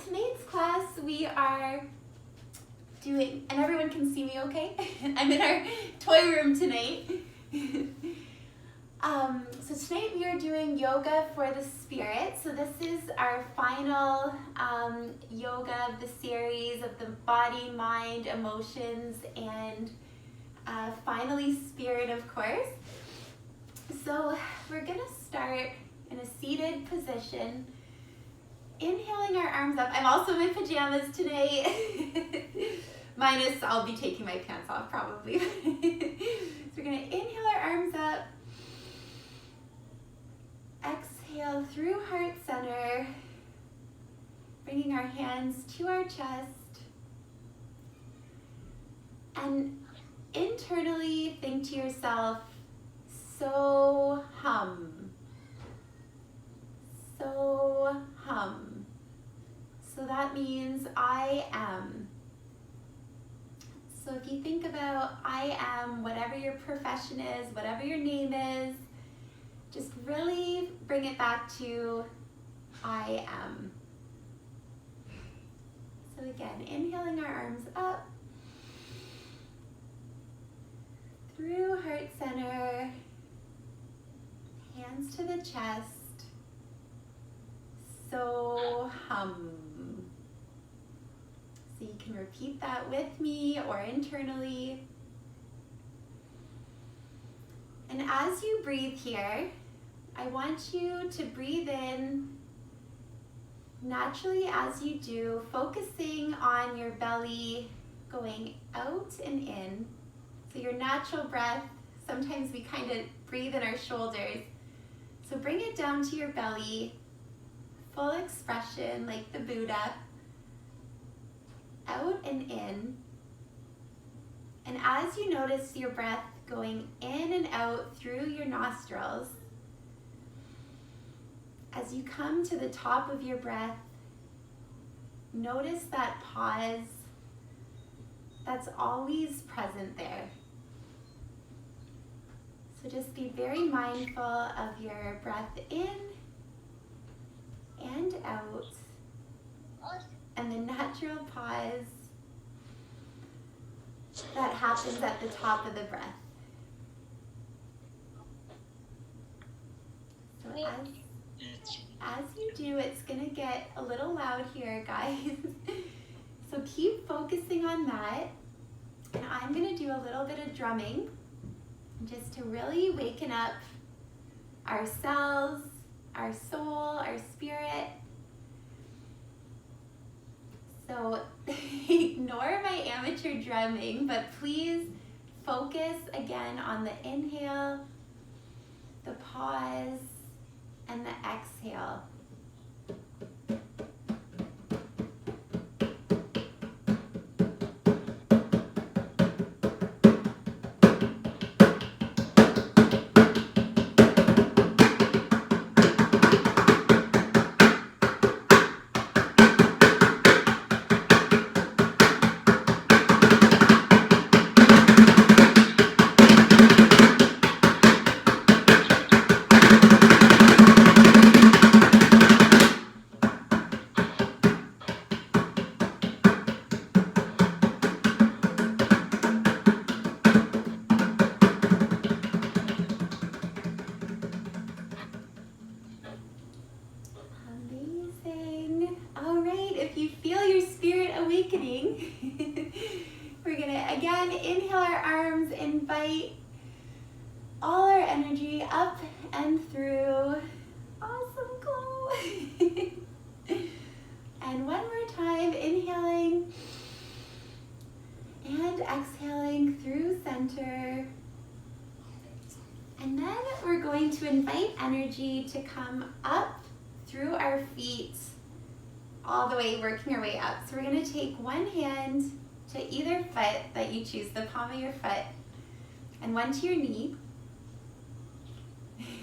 tonight's class we are doing, and everyone can see me okay? I'm in our toy room tonight. So tonight we are doing yoga for the spirit. So this is our final yoga of the series of the body, mind, emotions, and finally spirit, of course. So we're gonna start in a seated position, inhaling our arms up. I'm also in my pajamas today. Minus I'll be taking my pants off probably. So we're gonna inhale our arms up. Exhale through heart center, bringing our hands to our chest. And internally think to yourself, so hum. So hum. So that means I am. So if you think about I am, whatever your profession is, whatever your name is, just really bring it back to I am. So again, inhaling our arms up through heart center, hands to the chest, so hum. So you can repeat that with me or internally. And as you breathe here, I want you to breathe in naturally as you do, focusing on your belly going out and in. So your natural breath, sometimes we kind of breathe in our shoulders. So bring it down to your belly, full expression like the Buddha, out and in. And as you notice your breath going in and out through your nostrils, as you come to the top of your breath, notice that pause that's always present there. So just be very mindful of your breath in and out, and the natural pause that happens at the top of the breath. So as you do, it's gonna get a little loud here, guys. So keep focusing on that. And I'm gonna do a little bit of drumming just to really waken up ourselves, our soul, our spirit. So ignore my amateur drumming, but please focus again on the inhale, the pause, and the exhale. We're gonna again inhale our arms, invite all our energy up and through. Awesome, glow. And one more time, inhaling and exhaling through center. And then we're going to invite energy to come up through our feet, all the way, working our way up. So we're gonna take one hand to either foot that you choose, the palm of your foot, and one to your knee.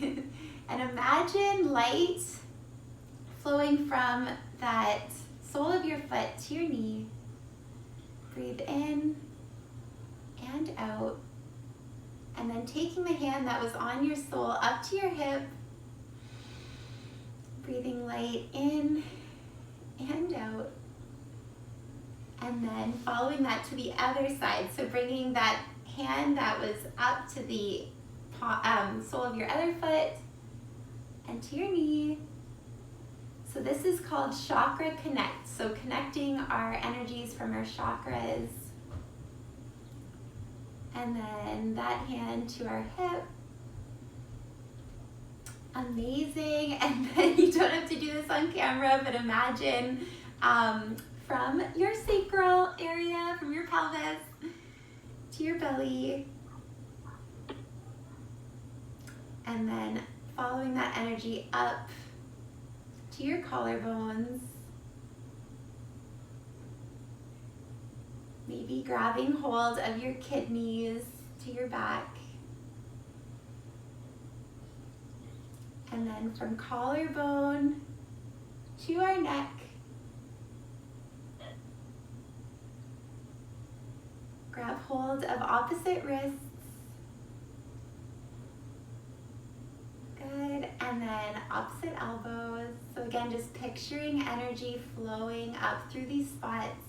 And imagine light flowing from that sole of your foot to your knee. Breathe in and out. And then taking the hand that was on your sole up to your hip. Breathing light in and out. And then following that to the other side. So bringing that hand that was up to the sole of your other foot and to your knee. So this is called Chakra Connect. So connecting our energies from our chakras. And then that hand to our hip. Amazing. And then you don't have to do this on camera, but imagine from your sacral area, from your pelvis to your belly. And then following that energy up to your collarbones. Maybe grabbing hold of your kidneys to your back. And then from collarbone to our neck. Grab hold of opposite wrists. Good. And then opposite elbows. So again, just picturing energy flowing up through these spots.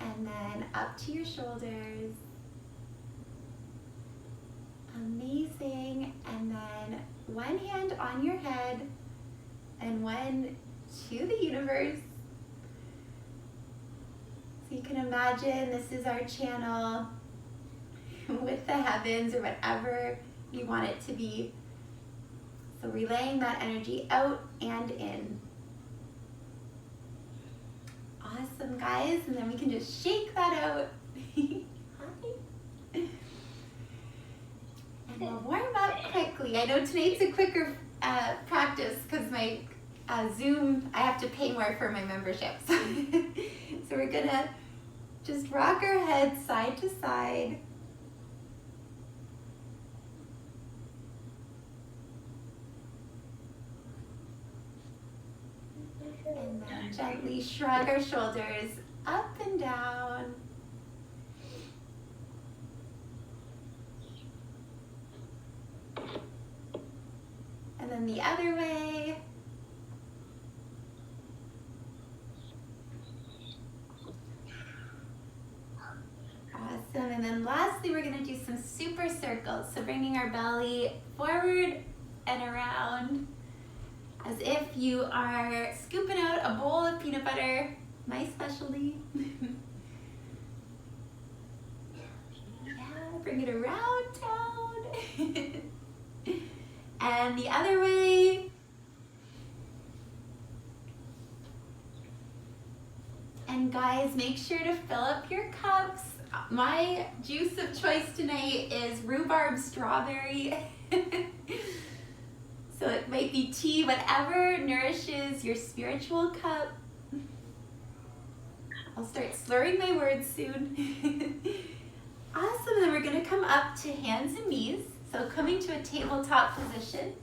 And then up to your shoulders. Amazing. And then one hand on your head and one to the universe. So you can imagine this is our channel with the heavens or whatever you want it to be. So relaying that energy out and in. Awesome, guys. And then we can just shake that out. And we'll warm up quickly. I know tonight's a quicker practice because my Zoom, I have to pay more for my memberships. So we're gonna just rock our heads side to side. And then gently shrug our shoulders up and down. And then the other way. Awesome. And then lastly, we're going to do some super circles. So bringing our belly forward and around as if you are scooping out a bowl of peanut butter, my specialty. Yeah, bring it around town. And the other way. And guys, make sure to fill up your cups. My juice of choice tonight is rhubarb strawberry. So it might be tea, whatever nourishes your spiritual cup. I'll start slurring my words soon. Awesome, then we're gonna come up to hands and knees. So coming to a tabletop position.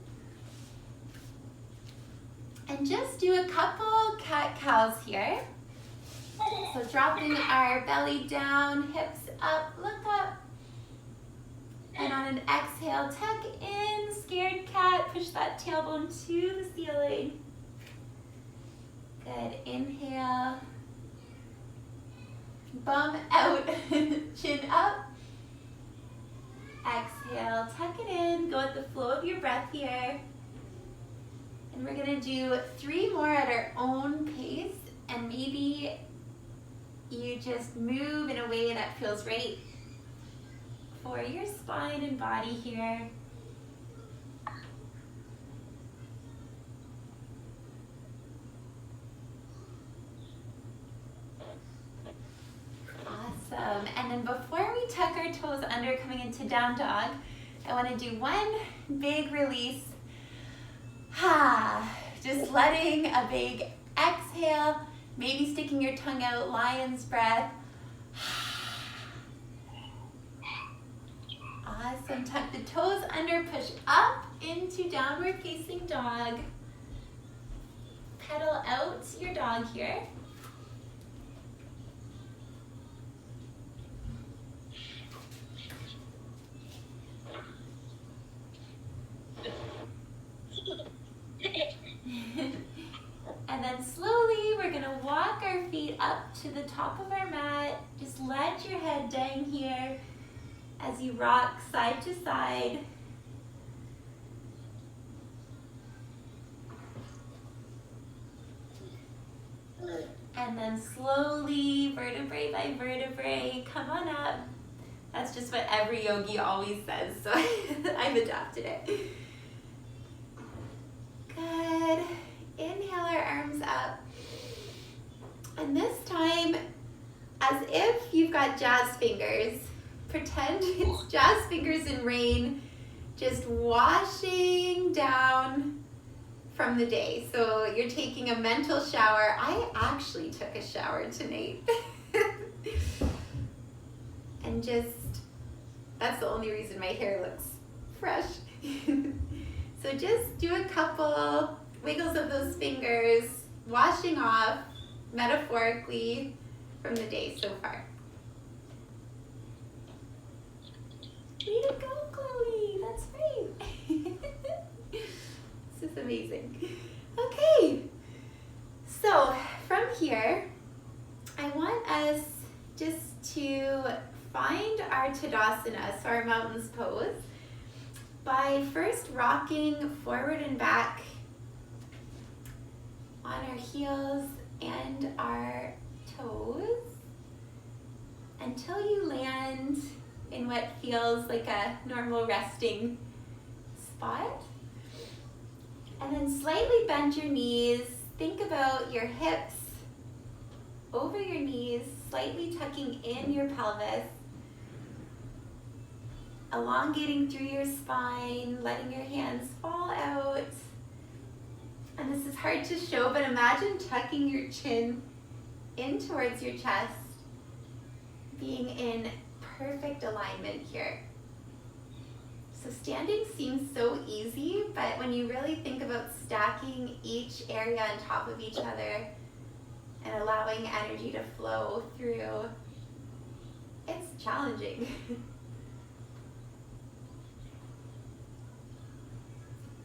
And just do a couple cat-cows here. So dropping our belly down, hips up, look up. And on an exhale, tuck in, scared cat, push that tailbone to the ceiling. Good, inhale. Bum out, chin up. Exhale, tuck it in, go with the flow of your breath here. And we're gonna do 3 more at our own pace, and maybe you just move in a way that feels right for your spine and body here. Awesome. And then before we tuck our toes under coming into down dog, I want to do one big release. Just letting a big exhale, maybe sticking your tongue out, lion's breath. Awesome. Tuck the toes under, push up into downward facing dog. Pedal out your dog here. And then slowly we're gonna walk our feet up to the top of our mat. Just let your head down here as you rock side to side. And then slowly, vertebrae by vertebrae, come on up. That's just what every yogi always says, so I've adopted it. Good. Inhale our arms up. And this time, as if you've got jazz fingers, pretend it's jazz fingers in rain, just washing down from the day. So you're taking a mental shower. I actually took a shower tonight. And just, that's the only reason my hair looks fresh. So just do a couple wiggles of those fingers, washing off metaphorically from the day so far. Way to go, Chloe. That's right. This is amazing. Okay, so from here, I want us just to find our Tadasana, so our mountain's pose, by first rocking forward and back on our heels and our toes until you land in what feels like a normal resting spot. And then slightly bend your knees. Think about your hips over your knees, slightly tucking in your pelvis, elongating through your spine, letting your hands fall out. And this is hard to show, but imagine tucking your chin in towards your chest, being in perfect alignment here. So standing seems so easy, but when you really think about stacking each area on top of each other and allowing energy to flow through, it's challenging.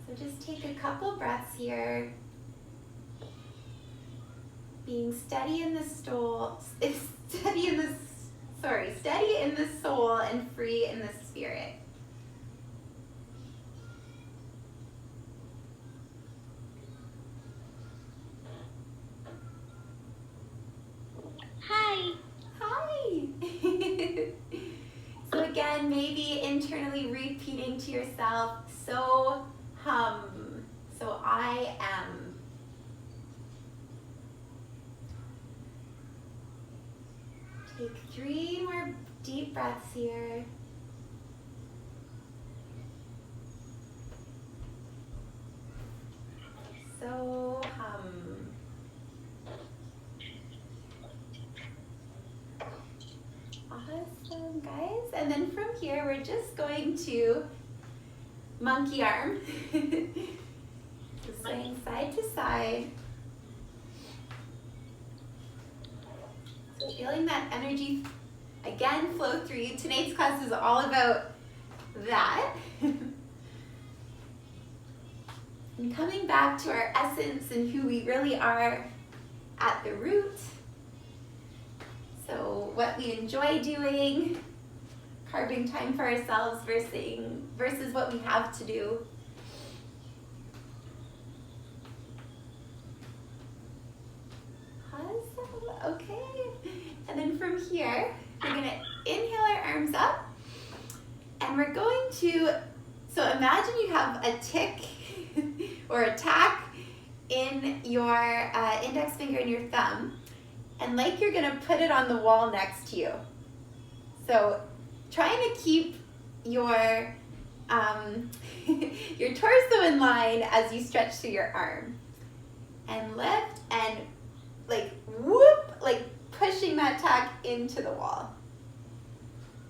So just take a couple breaths here, being steady in the soul and free in the spirit. Hi. Hi. So again, maybe internally repeating to yourself, so I am. Take 3 more deep breaths here. So Awesome, guys. And then from here, we're just going to monkey arm. So swaying side to side. So feeling that energy again flow through you. Tonight's class is all about that. And coming back to our essence and who we really are at the root. So what we enjoy doing, carving time for ourselves versus what we have to do. Awesome, okay. And then from here, we're gonna inhale our arms up and we're going to, so imagine you have a tick or a tack in your index finger and your thumb, and like you're gonna put it on the wall next to you. So trying to keep your your torso in line as you stretch through your arm. And lift and like whoop, like pushing that tack into the wall.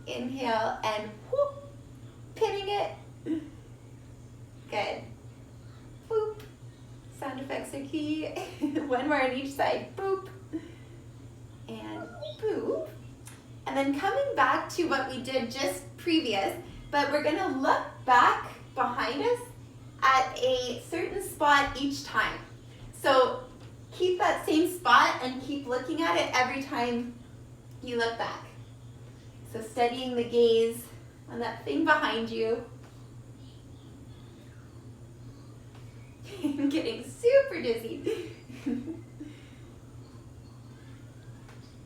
Inhale and whoop, pinning it. Good. Boop. Sound effects are key. One more on each side. Boop. And boop. And then coming back to what we did just previous, but we're gonna look back behind us at a certain spot each time. So keep that same spot and keep looking at it every time you look back. So steadying the gaze on that thing behind you. I'm getting super dizzy.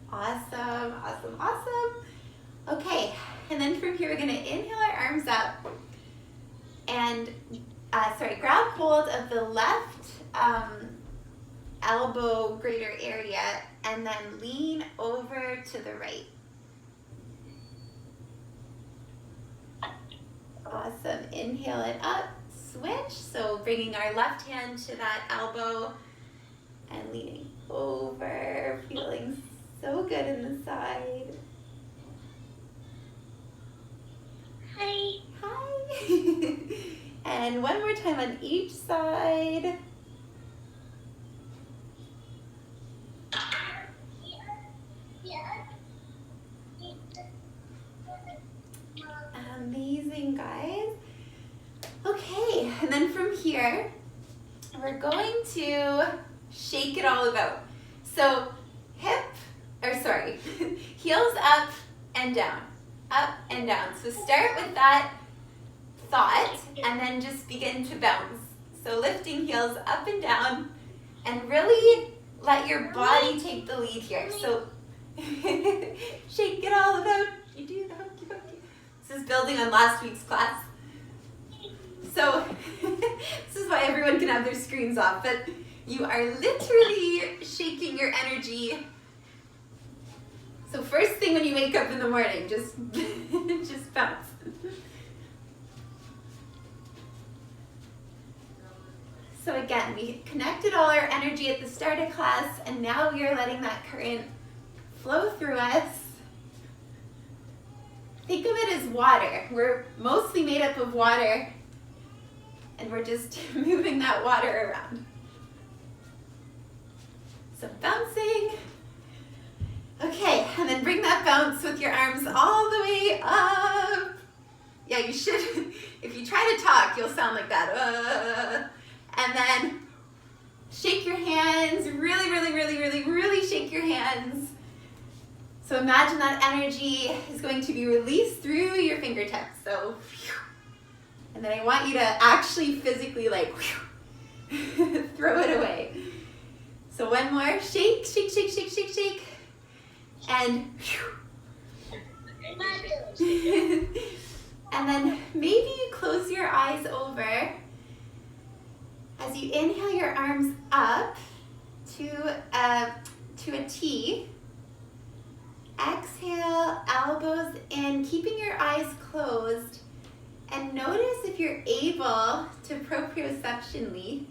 Awesome, awesome, awesome. Okay, and then from here we're gonna inhale our arms up and, grab hold of the left elbow greater area and then lean over to the right. Awesome, inhale it up, switch. So bringing our left hand to that elbow and leaning over, feeling so good in the side. Hi. Hi. And one more time on each side. Amazing, guys. Okay, and then from here, we're going to shake it all about. So heels up and down, up and down. So start with that thought and then just begin to bounce. So lifting heels up and down and really let your body take the lead here. So shake it all about. You do the hokey pokey. This is building on last week's class. So this is why everyone can have their screens off, but you are literally shaking your energy. So first thing when you wake up in the morning, just bounce. So again, we connected all our energy at the start of class, and now we are letting that current flow through us. Think of it as water. We're mostly made up of water, and we're just moving that water around. So bouncing. Okay, and then bring that bounce with your arms all the way up. Yeah, you should, if you try to talk, you'll sound like that. And then shake your hands, really, really, really, really, really shake your hands. So imagine that energy is going to be released through your fingertips. So, and then I want you to actually physically throw it away. So one more, shake, shake, shake, shake, shake, shake. And and then maybe you close your eyes over as you inhale your arms up to a T. Exhale, elbows in, keeping your eyes closed, and notice if you're able to proprioceptionally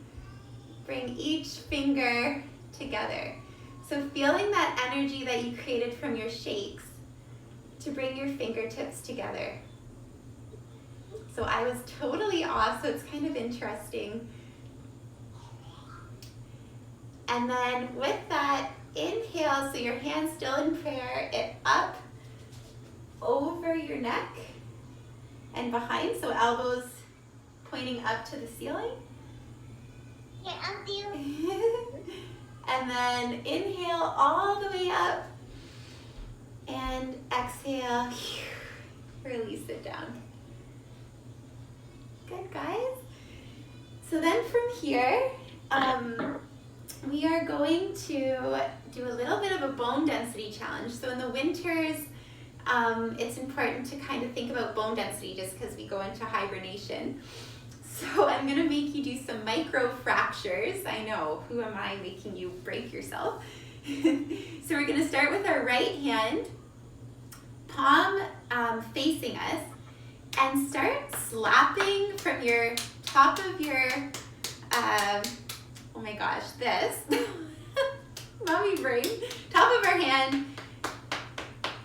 bring each finger together. So feeling that energy that you created from your shakes to bring your fingertips together. So I was totally off, so it's kind of interesting. And then with that, inhale, so your hands still in prayer, it up over your neck and behind, so elbows pointing up to the ceiling. Yeah, I'll do. And then inhale all the way up and exhale, release it down. Good, guys. So then from here, we are going to do a little bit of a bone density challenge. So in the winters, it's important to kind of think about bone density just because we go into hibernation. So I'm gonna make you do some micro fractures. I know, who am I making you break yourself? So we're gonna start with our right hand, palm facing us, and start slapping from your top of your, oh my gosh, this, mommy brain, top of our hand,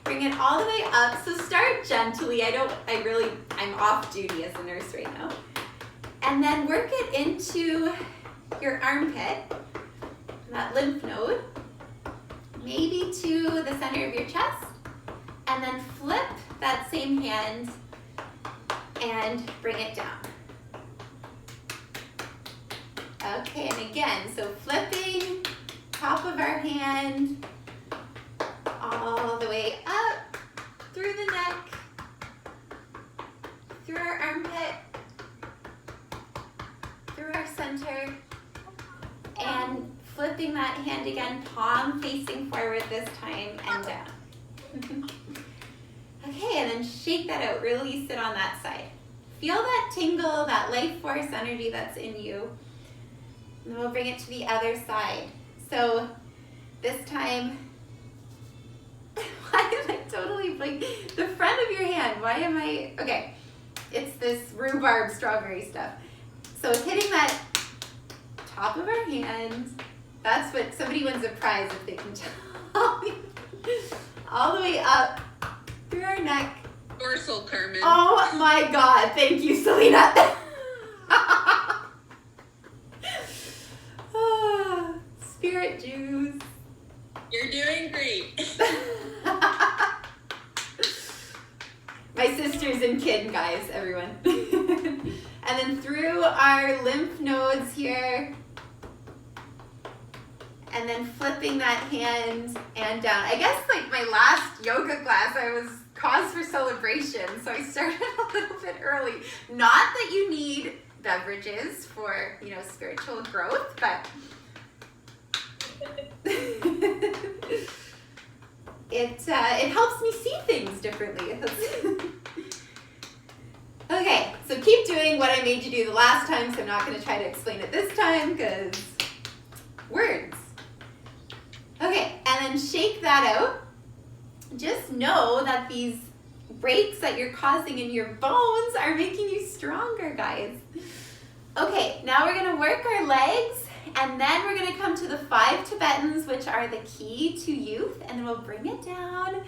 bring it all the way up. So start gently. I'm off duty as a nurse right now. And then work it into your armpit, that lymph node, maybe to the center of your chest, and then flip that same hand and bring it down. Okay, and again, so flipping, our hand, all the way up, through the neck, through our armpit, through our center, and flipping that hand again, palm facing forward this time and down. Okay, and then shake that out, release it on that side. Feel that tingle, that life force energy that's in you. And then we'll bring it to the other side. So this time, why am I totally blank? The front of your hand, why am I, okay. It's this rhubarb strawberry stuff. So it's hitting that top of our hand. That's what, somebody wins a prize if they can tell me. All the way up through our neck. Dorsal, Carmen. Oh my God, thank you, Selena. Spirit juice. You're doing great. My sisters and kin, guys, everyone. And then through our lymph nodes here. And then flipping that hand and down. I guess like my last yoga class, I was cause for celebration. So I started a little bit early. Not that you need beverages for, you know, spiritual growth, but it helps me see things differently. Okay, so keep doing what I made you do the last time, so I'm not going to try to explain it this time because words. Okay, and then shake that out. Just know that these breaks that you're causing in your bones are making you stronger, guys. Okay, now we're going to work our legs, and then we're going to come to the 5 Tibetans, which are the key to youth, and then we'll bring it down,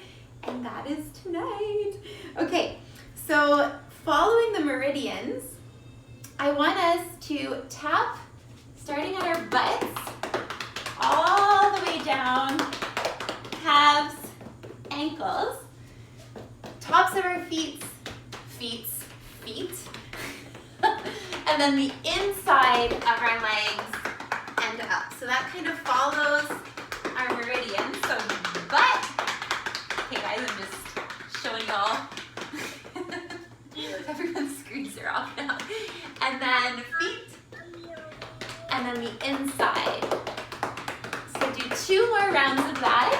and that is tonight. Okay, so following the meridians, I want us to tap, starting at our butts, all the way down, calves, ankles, tops of our feet, and then the inside of our legs and up. So that kind of follows our meridian. So butt, okay guys, I'm just showing y'all. Everyone's screens are off now. And then feet, and then the inside. So do 2 more rounds of that.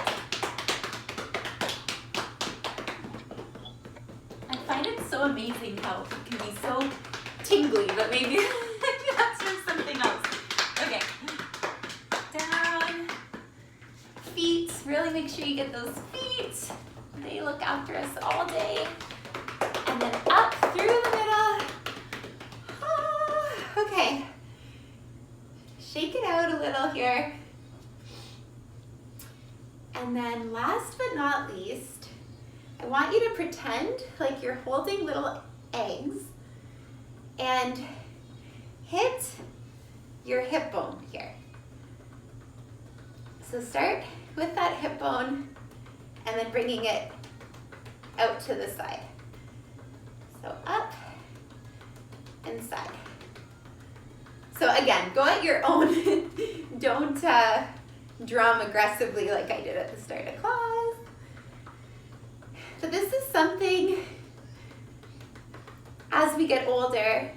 I find it so amazing how it can be so tingly, but maybe that's just something else. Okay. Down. Feet. Really make sure you get those feet. They look after us all day. And then up through the middle. Okay. Shake it out a little here. And then last but not least, I want you to pretend like you're holding little eggs and hit your hip bone here. So start with that hip bone and then bringing it out to the side. So up and side. So again, go at your own. Don't drum aggressively like I did at the start of class. So this is something, as we get older,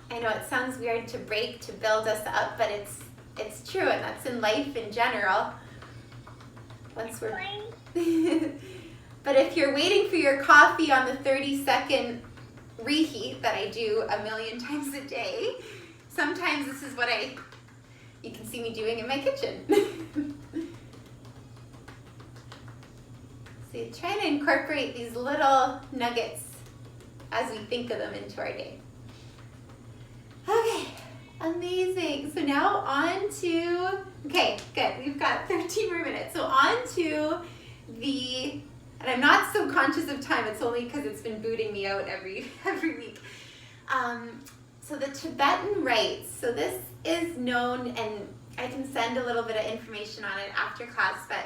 I know it sounds weird to break to build us up, but it's true, and that's in life in general. Once we're but if you're waiting for your coffee on the 30-second reheat that I do a million times a day, sometimes this is what you can see me doing in my kitchen. So you're trying to incorporate these little nuggets as we think of them into our day. Okay, amazing. So now on to, okay, good. We've got 13 more minutes. So on to the, and I'm not so conscious of time, it's only because it's been booting me out every week. So the Tibetan rites, so this is known, and I can send a little bit of information on it after class, but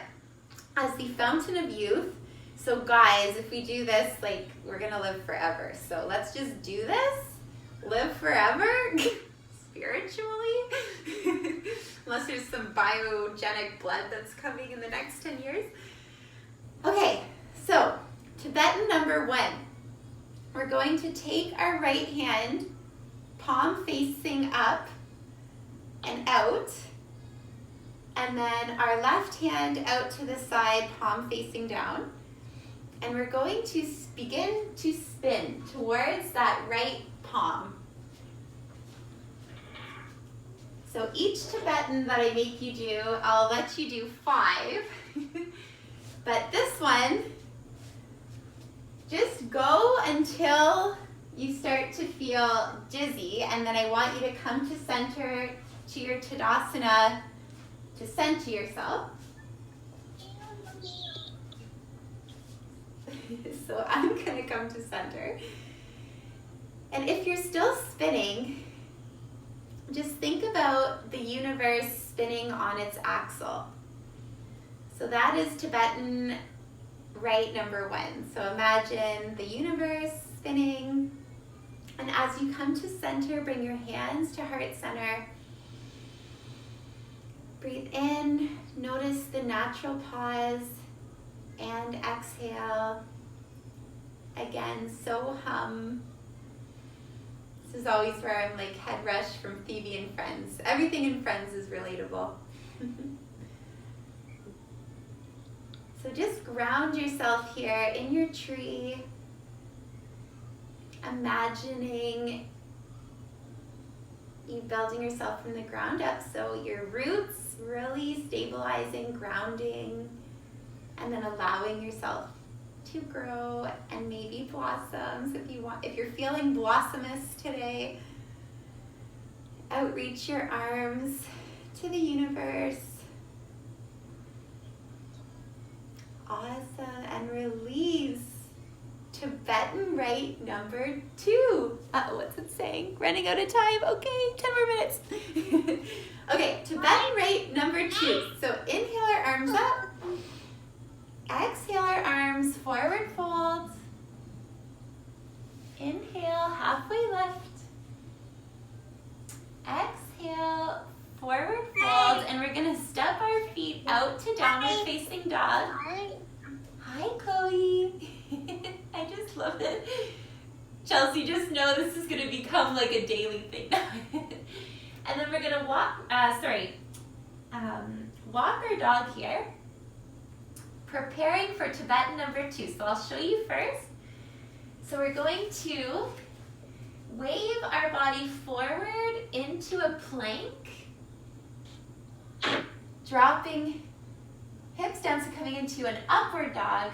as the fountain of youth. So guys, if we do this, like, we're gonna live forever. So let's just do this, live forever. spiritually, unless there's some biogenic blood that's coming in the next 10 years. Okay, so Tibetan number 1. We're going to take our right hand, palm facing up and out, and then our left hand out to the side, palm facing down. And we're going to begin to spin towards that right palm. So each Tibetan that I make you do, I'll let you do 5. But this one, just go until you start to feel dizzy, and then I want you to come to center, to your Tadasana, to center yourself. So I'm gonna come to center. And if you're still spinning, just think about the universe spinning on its axle. So that is Tibetan right number 1. So imagine the universe spinning. And as you come to center, bring your hands to heart center. Breathe in, notice the natural pause, and exhale. Again, so hum. This is always where I'm like head rush from Phoebe and Friends. Everything in Friends is relatable. So just ground yourself here in your tree, imagining you building yourself from the ground up. So your roots really stabilizing, grounding, and then allowing yourself to grow and maybe blossoms if you want. If you're feeling blossomous today, outreach your arms to the universe. Awesome. And release. Tibetan right number 2. Uh-oh, what's it saying? Running out of time. Okay, 10 more minutes. Okay, Tibetan right number 2. So inhale our arms up. Exhale our arms, forward fold. Inhale, halfway lift. Exhale, forward fold. And we're gonna step our feet out to downward facing dog. Hi, Chloe. I just love it. Chelsea, just know this is gonna become like a daily thing now. And then we're gonna walk our dog here. Preparing for Tibetan number 2. So I'll show you first. So we're going to wave our body forward into a plank, dropping hips down, so coming into an upward dog,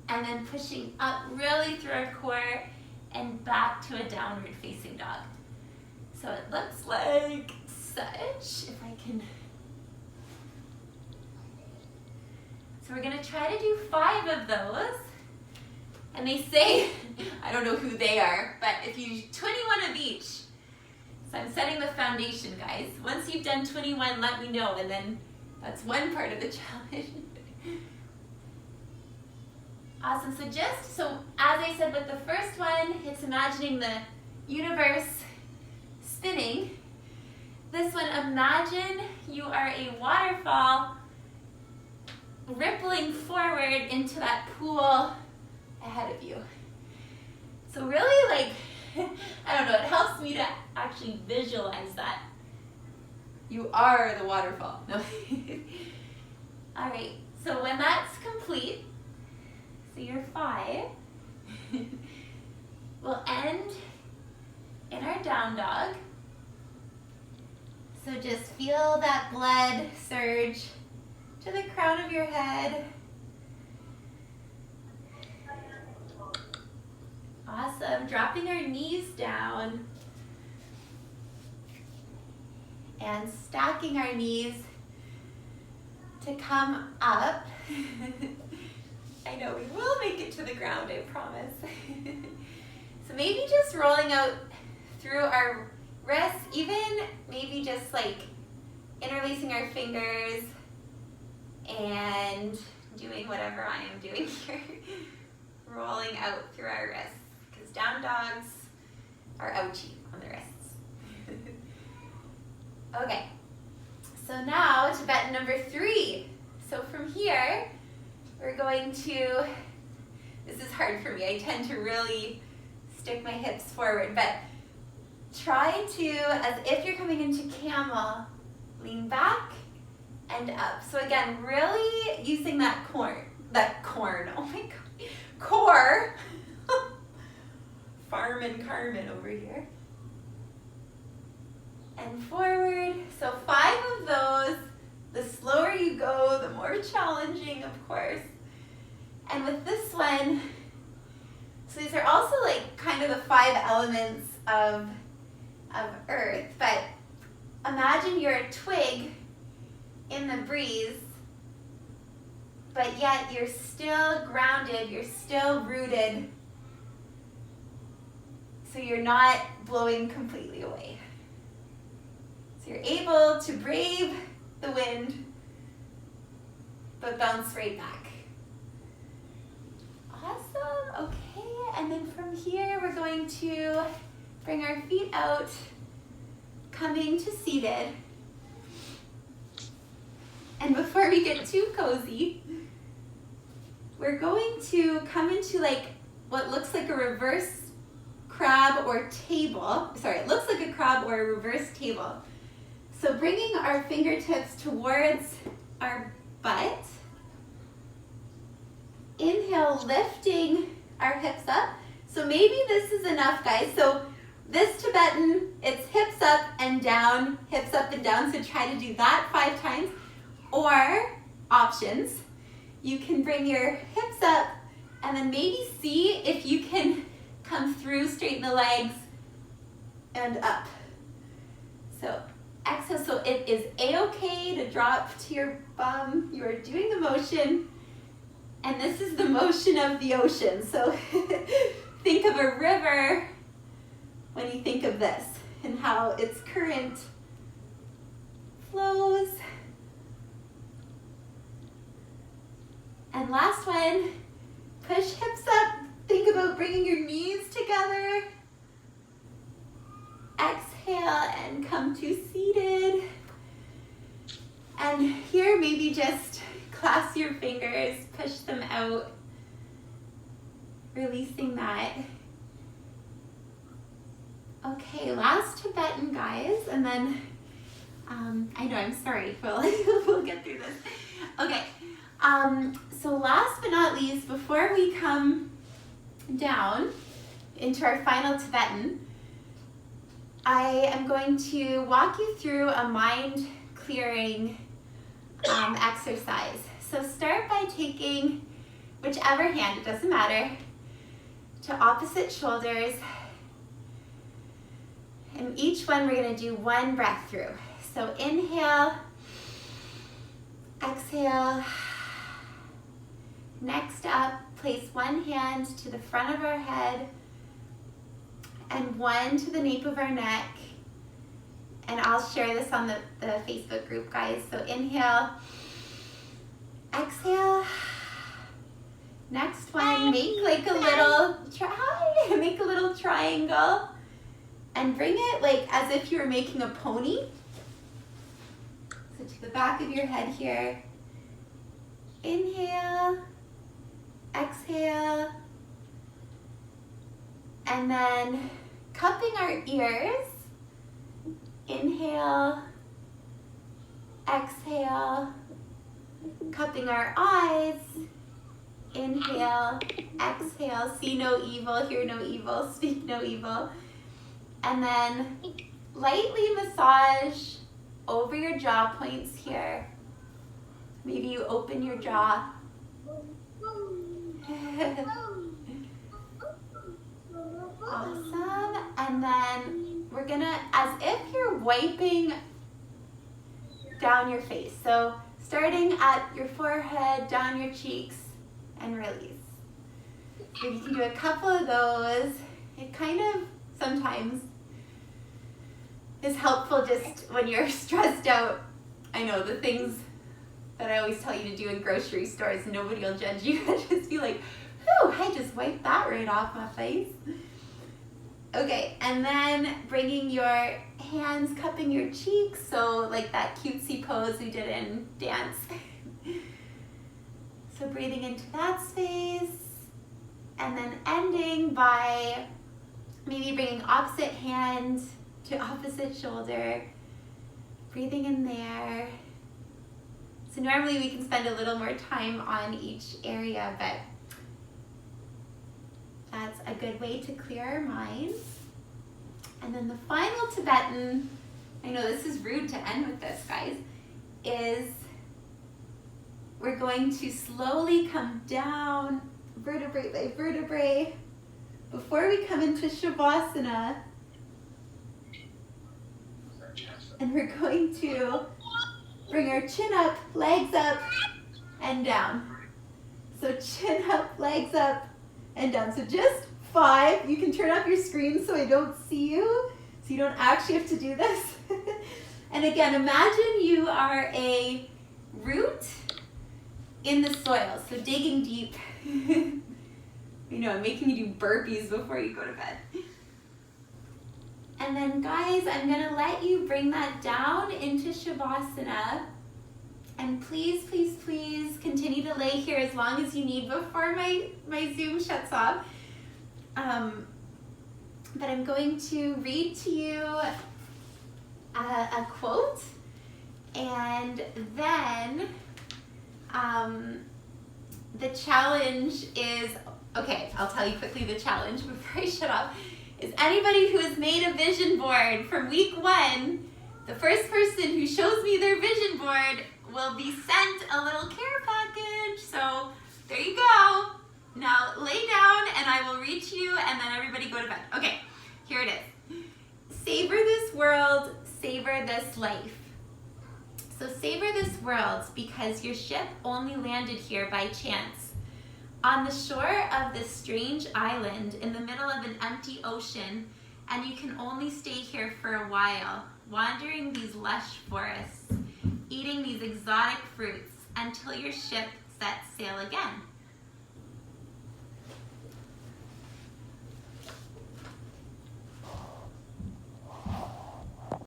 and then pushing up really through our core and back to a downward facing dog. So it looks like such, if I can. So we're gonna try to do 5 of those. And they say, I don't know who they are, but if you do 21 of each, so I'm setting the foundation, guys. Once you've done 21, let me know, and then that's one part of the challenge. Awesome, so as I said with the first one, it's imagining the universe spinning. This one, imagine you are a waterfall rippling forward into that pool ahead of you. So really, like, I don't know, it helps me to actually visualize that. You are the waterfall. No. All right, so when that's complete, so you're 5, we'll end in our down dog. So just feel that blood surge to the crown of your head. Awesome. Dropping our knees down and stacking our knees to come up. I know we will make it to the ground, I promise. So maybe just rolling out through our wrists, even maybe just like interlacing our fingers and doing whatever I am doing here. Rolling out through our wrists, because down dogs are ouchy on the wrists. Okay, so now Tibetan number 3. So from here, we're going to, this is hard for me, I tend to really stick my hips forward, but try to, as if you're coming into camel, lean back and up. So again, really using that core, oh my God, core. Farman Carmen over here. And forward. So 5 of those. The slower you go, the more challenging, of course. And with this one, so these are also like kind of the 5 elements of earth, but imagine you're a twig in the breeze, but yet you're still grounded, you're still rooted, so you're not blowing completely away. So you're able to brave the wind, but bounce right back. Awesome, okay, and then from here we're going to bring our feet out, coming to seated. And before we get too cozy, we're going to come into like what looks like a reverse crab or table. Sorry, it looks like a crab or a reverse table. So bringing our fingertips towards our butt. Inhale, lifting our hips up. So maybe this is enough, guys. So this Tibetan, it's hips up and down, hips up and down. So try to do that 5 times. Or options, you can bring your hips up and then maybe see if you can come through, straighten the legs and up. So exhale, so it is a-okay to drop to your bum. You are doing the motion, and this is the motion of the ocean. So think of a river when you think of this and how its current flows. And last one, push hips up. Think about bringing your knees together. Exhale and come to seated. And here maybe just clasp your fingers, push them out, releasing that. Okay, last Tibetan, guys, and then, I know, I'm sorry, we'll get through this. Okay, so last but not least, before we come down into our final Tibetan, I am going to walk you through a mind clearing exercise. So start by taking whichever hand, it doesn't matter, to opposite shoulders. And each one we're going to do 1 breath through. So inhale, exhale. Next up, place 1 hand to the front of our head and 1 to the nape of our neck. And I'll share this on the Facebook group, guys. So inhale, exhale. Next one, make like a little make a little triangle and bring it like as if you were making a pony. So to the back of your head here. Inhale, exhale, and then cupping our ears. Inhale, exhale, cupping our eyes. Inhale, exhale, see no evil, hear no evil, speak no evil. And then lightly massage over your jaw points here. Maybe you open your jaw. Awesome. And then we're gonna, as if you're wiping down your face. So starting at your forehead, down your cheeks, and release. So you can do a couple of those. It kind of sometimes is helpful just when you're stressed out. I know the things that I always tell you to do in grocery stores, nobody will judge you. Just be like, whew, I just wiped that right off my face. Okay, and then bringing your hands, cupping your cheeks, so like that cutesy pose we did in dance. So breathing into that space, and then ending by maybe bringing opposite hand to opposite shoulder, breathing in there. So normally we can spend a little more time on each area, but that's a good way to clear our minds. And then the final Tibetan, I know this is rude to end with this, guys, is we're going to slowly come down vertebrae by vertebrae before we come into Shavasana. And we're going to bring our chin up, legs up, and down. So chin up, legs up, and down. So just 5. You can turn off your screen so I don't see you, so you don't actually have to do this. And again, imagine you are a root in the soil, so digging deep. You know, I'm making you do burpees before you go to bed. And then guys, I'm gonna let you bring that down into Shavasana. And please, please, please continue to lay here as long as you need before my Zoom shuts off. But I'm going to read to you a quote, and then the challenge is, okay, I'll tell you quickly the challenge before I shut off, is anybody who has made a vision board from week 1, the first person who shows me their vision board will be sent a little care package. So there you go. Now lay down and I will reach you, and then everybody go to bed. Okay, here it is. Savor this world, savor this life. So savor this world because your ship only landed here by chance. On the shore of this strange island in the middle of an empty ocean, and you can only stay here for a while, wandering these lush forests, eating these exotic fruits until your ship sets sail again.